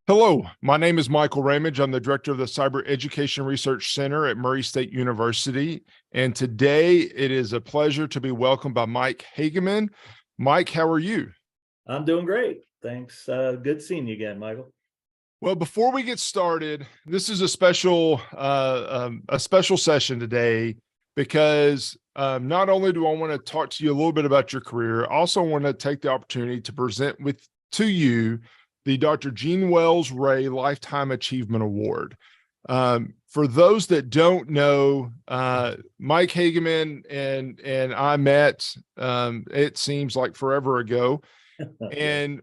Hello, my name is Michael Ramage. I'm the director of the Cyber Education Research Center at Murray State University. And today it is a pleasure to be welcomed by Mike Hegeman. Mike, how are you? I'm doing great. Thanks. Good seeing you again, Michael. Well, before we get started, this is a special session today because not only do I want to talk to you a little bit about your career, I also want to take the opportunity to present to you the Dr. Gene Wells Ray Lifetime Achievement Award. For those that don't know, Mike Hegeman and I met, it seems like forever ago. And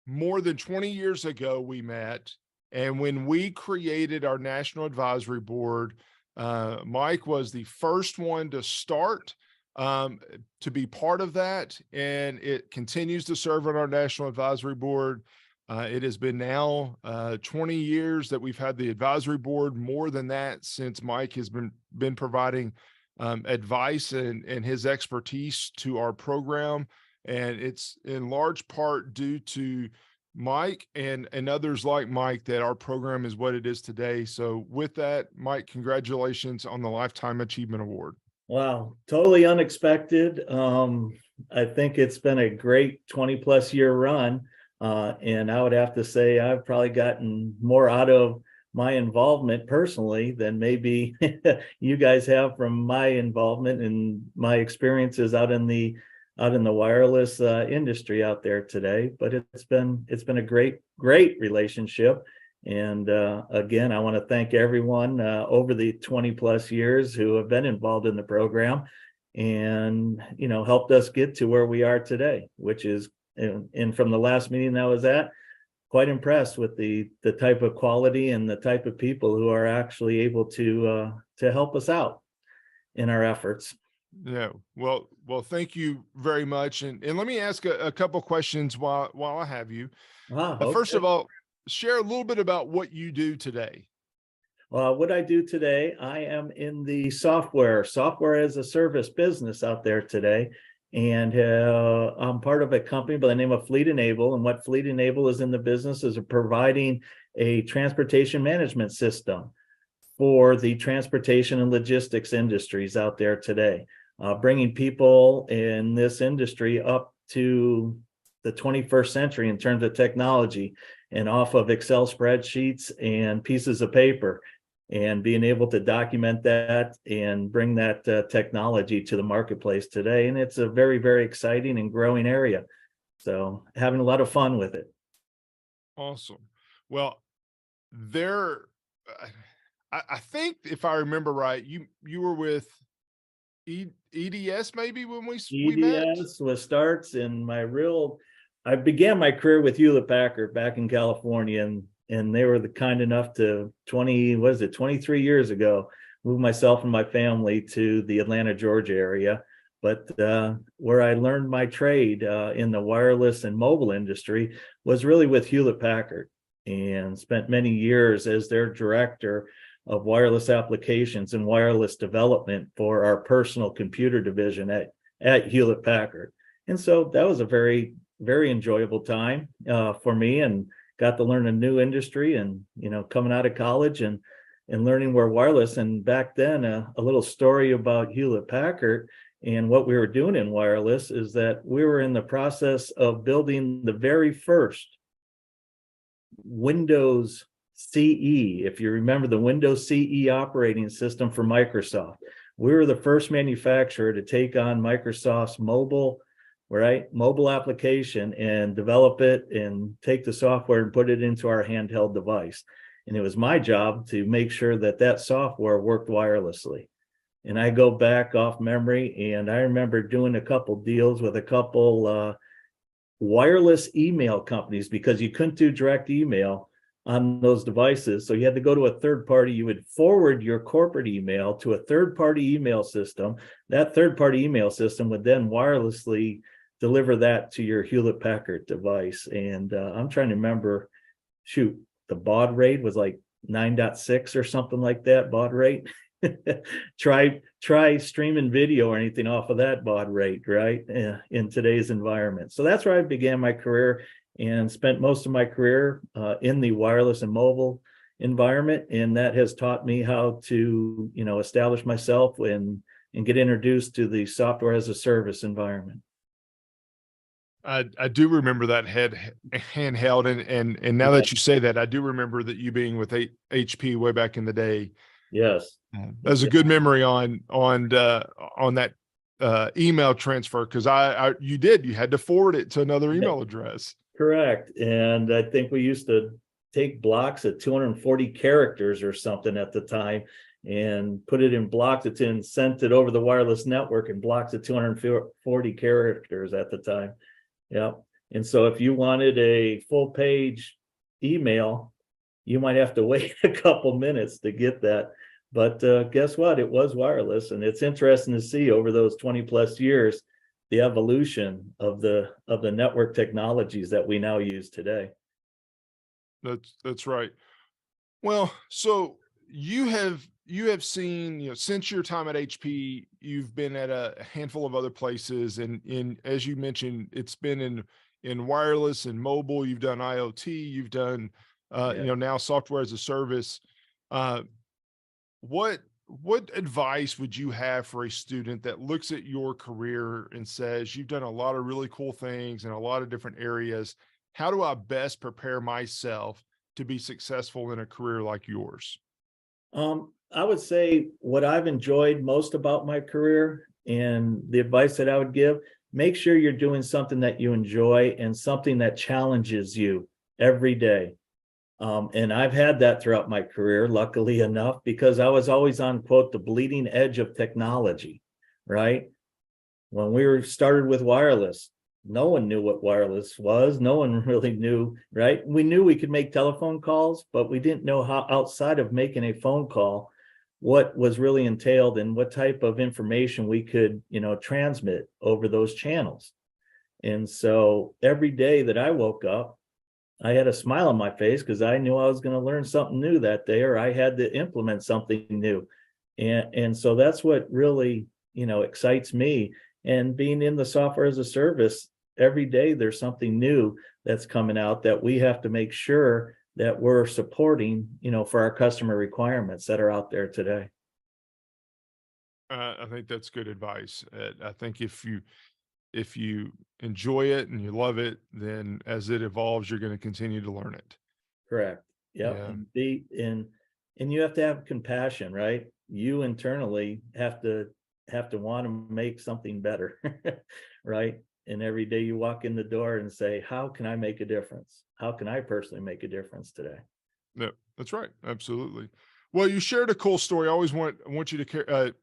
more than 20 years ago, we met. And when we created our National Advisory Board, Mike was the first one to start to be part of that, and it continues to serve on our National Advisory Board. It has been now 20 years that we've had the advisory board, more than that since Mike has been providing advice and his expertise to our program. And it's in large part due to Mike and others like Mike that our program is what it is today. So with that, Mike, congratulations on the Lifetime Achievement Award. Wow, totally unexpected. I think it's been a great 20 plus year run. And I would have to say I've probably gotten more out of my involvement personally than maybe you guys have from my involvement and my experiences out in the wireless industry out there today. But it's been a great relationship. And again, I want to thank everyone over the 20 plus years who have been involved in the program and, helped us get to where we are today, which is, and from the last meeting that I was at, quite impressed with the type of quality and the type of people who are actually able to help us out in our efforts. Yeah, well, thank you very much. And let me ask a couple questions while I have you. Okay. First of all, share a little bit about what you do today. What I do today, I am in the software as a service business out there today. And I'm part of a company by the name of Fleet Enable. And what Fleet Enable is in the business is providing a transportation management system for the transportation and logistics industries out there today, bringing people in this industry up to the 21st century in terms of technology and off of Excel spreadsheets and pieces of paper, and being able to document that and bring that technology to the marketplace today. And it's a very, very exciting and growing area. So having a lot of fun with it. Awesome. Well, I think if I remember right, you were with EDS maybe when we met? EDS starts in I began my career with Hewlett Packard back in California, and they were the kind enough to 23 years ago, move myself and my family to the Atlanta, Georgia area. But where I learned my trade in the wireless and mobile industry was really with Hewlett Packard, and spent many years as their director of wireless applications and wireless development for our personal computer division at Hewlett Packard. And so that was a very, very enjoyable time for me, and got to learn a new industry, and coming out of college and learning where wireless. And back then, a little story about Hewlett Packard and what we were doing in wireless is that we were in the process of building the very first Windows CE. If you remember the Windows CE operating system for Microsoft, we were the first manufacturer to take on Microsoft's mobile application and develop it and take the software and put it into our handheld device. And it was my job to make sure that software worked wirelessly. And I go back off memory, and I remember doing a couple deals with a couple wireless email companies, because you couldn't do direct email on those devices. So you had to go to a third party. You would forward your corporate email to a third party email system. That third party email system would then wirelessly deliver that to your Hewlett Packard device. And I'm trying to remember, the baud rate was like 9.6 or something like that, baud rate. Try streaming video or anything off of that baud rate, right? In today's environment. So that's where I began my career and spent most of my career in the wireless and mobile environment. And that has taught me how to, establish myself and get introduced to the software as a service environment. I do remember that handheld, and now that you say that, I do remember that you being with HP way back in the day. Yes. That's a good memory on that email transfer, because you had to forward it to another email address. Correct. And I think we used to take blocks of 240 characters or something at the time and put it in blocks and sent it over the wireless network in blocks of 240 characters at the time. Yeah. And so if you wanted a full page email, you might have to wait a couple minutes to get that. But guess what? It was wireless, and it's interesting to see over those 20 plus years the evolution of the network technologies that we now use today. That's right. Well, so you have seen, since your time at HP, you've been at a handful of other places, and as you mentioned, it's been in wireless and mobile. You've done IoT, you've done now software as a service. What advice would you have for a student that looks at your career and says, you've done a lot of really cool things in a lot of different areas? How do I best prepare myself to be successful in a career like yours? I would say what I've enjoyed most about my career, and the advice that I would give: make sure you're doing something that you enjoy and something that challenges you every day. And I've had that throughout my career, luckily enough, because I was always on, quote, the bleeding edge of technology, right? When we were started with wireless, no one knew what wireless was. No one really knew, right? We knew we could make telephone calls, but we didn't know how, outside of making a phone call, what was really entailed and what type of information we could, transmit over those channels. And so every day that I woke up, I had a smile on my face because I knew I was going to learn something new that day, or I had to implement something new. And so that's what really, excites me. And being in the software as a service, every day there's something new that's coming out that we have to make sure that we're supporting, for our customer requirements that are out there today. I think that's good advice. I think if you enjoy it and you love it, then as it evolves, you're going to continue to learn it. Correct. Yep. Yeah. And you have to have compassion, right? You internally have to want to make something better, right? And every day you walk in the door and say, how can I make a difference? How can I personally make a difference today? No, that's right. Absolutely. Well, you shared a cool story. I always want you to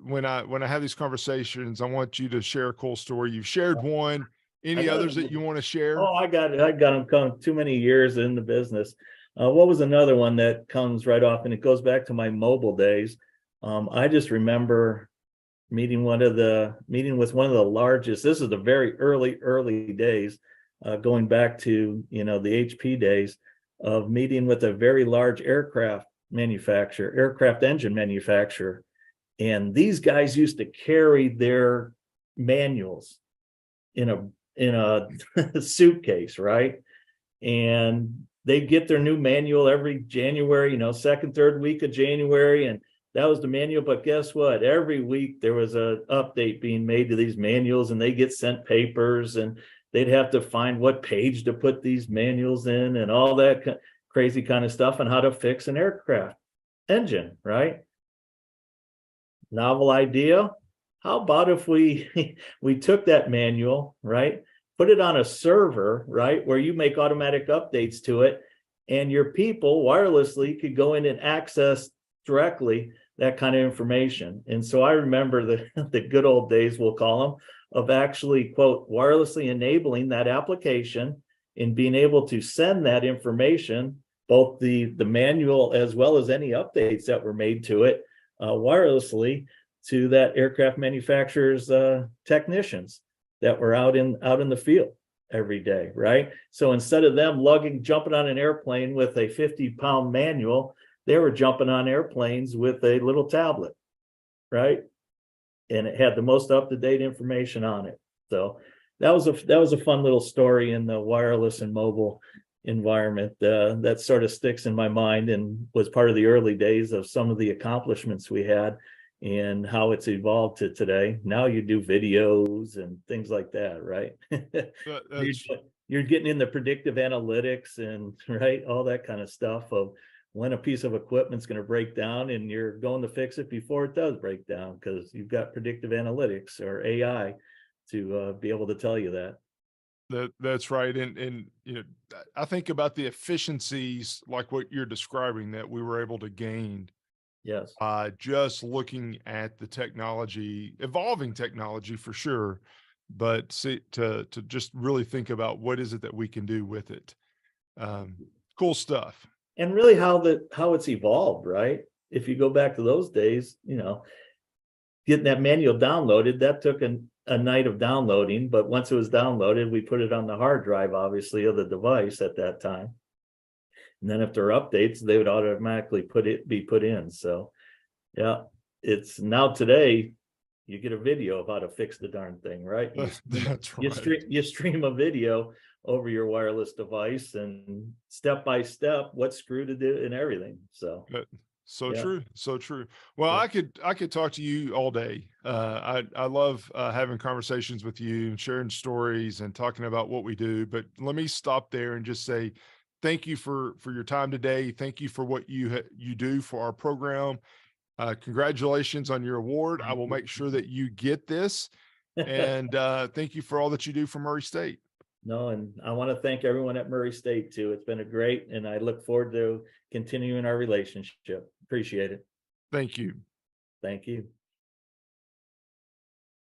when I have these conversations, I want you to share a cool story. You've shared one. Any others that you want to share? Oh, I got it. I got them come too many years in the business. What was another one that comes right off, and it goes back to my mobile days. I just remember meeting with one of the largest. This is the very early days, going back to the HP days, of meeting with a very large aircraft engine manufacturer. And these guys used to carry their manuals in a suitcase, right? And they get their new manual every January, second, third week of January. And that was the manual. But guess what? Every week there was an update being made to these manuals, and they get sent papers, and they'd have to find what page to put these manuals in and all that crazy kind of stuff on how to fix an aircraft engine, right? Novel idea. How about if we took that manual, right, put it on a server, right, where you make automatic updates to it, and your people wirelessly could go in and access directly that kind of information. And so I remember the good old days, we'll call them, of actually, quote, wirelessly enabling that application and being able to send that information, both the manual as well as any updates that were made to it, wirelessly, to that aircraft manufacturer's technicians that were out in the field every day, right? So instead of them jumping on an airplane with a 50-pound manual, they were jumping on airplanes with a little tablet, right? And it had the most up-to-date information on it. So that was a fun little story in the wireless and mobile environment that sort of sticks in my mind and was part of the early days of some of the accomplishments we had and how it's evolved to today. Now you do videos and things like that, right? you're, That's you're getting in the predictive analytics and right, all that kind of stuff of when a piece of equipment's going to break down, and you're going to fix it before it does break down because you've got predictive analytics or AI to be able to tell you that. that's right. And I think about the efficiencies like what you're describing that we were able to gain Yes. just looking at the technology, evolving technology for sure, but see, to just really think about what is it that we can do with it. Um, cool stuff. And really how it's evolved, right? If you go back to those days, getting that manual downloaded, that took a night of downloading, but once it was downloaded, we put it on the hard drive, obviously, of the device at that time. And then if there are updates, they would automatically be put in. So yeah, it's now today you get a video of how to fix the darn thing, right? That's right. You stream a video over your wireless device and step by step what screw to do and everything. So So yeah. true. So true. Well, Yeah. I could talk to you all day. I love having conversations with you and sharing stories and talking about what we do. But let me stop there and just say thank you for your time today. Thank you for what you do for our program. Congratulations on your award. I Thank will you. make sure that you get this. And thank you for all that you do for Murray State. No, and I want to thank everyone at Murray State too. It's been a great, and I look forward to continuing our relationship. Appreciate it. Thank you. Thank you.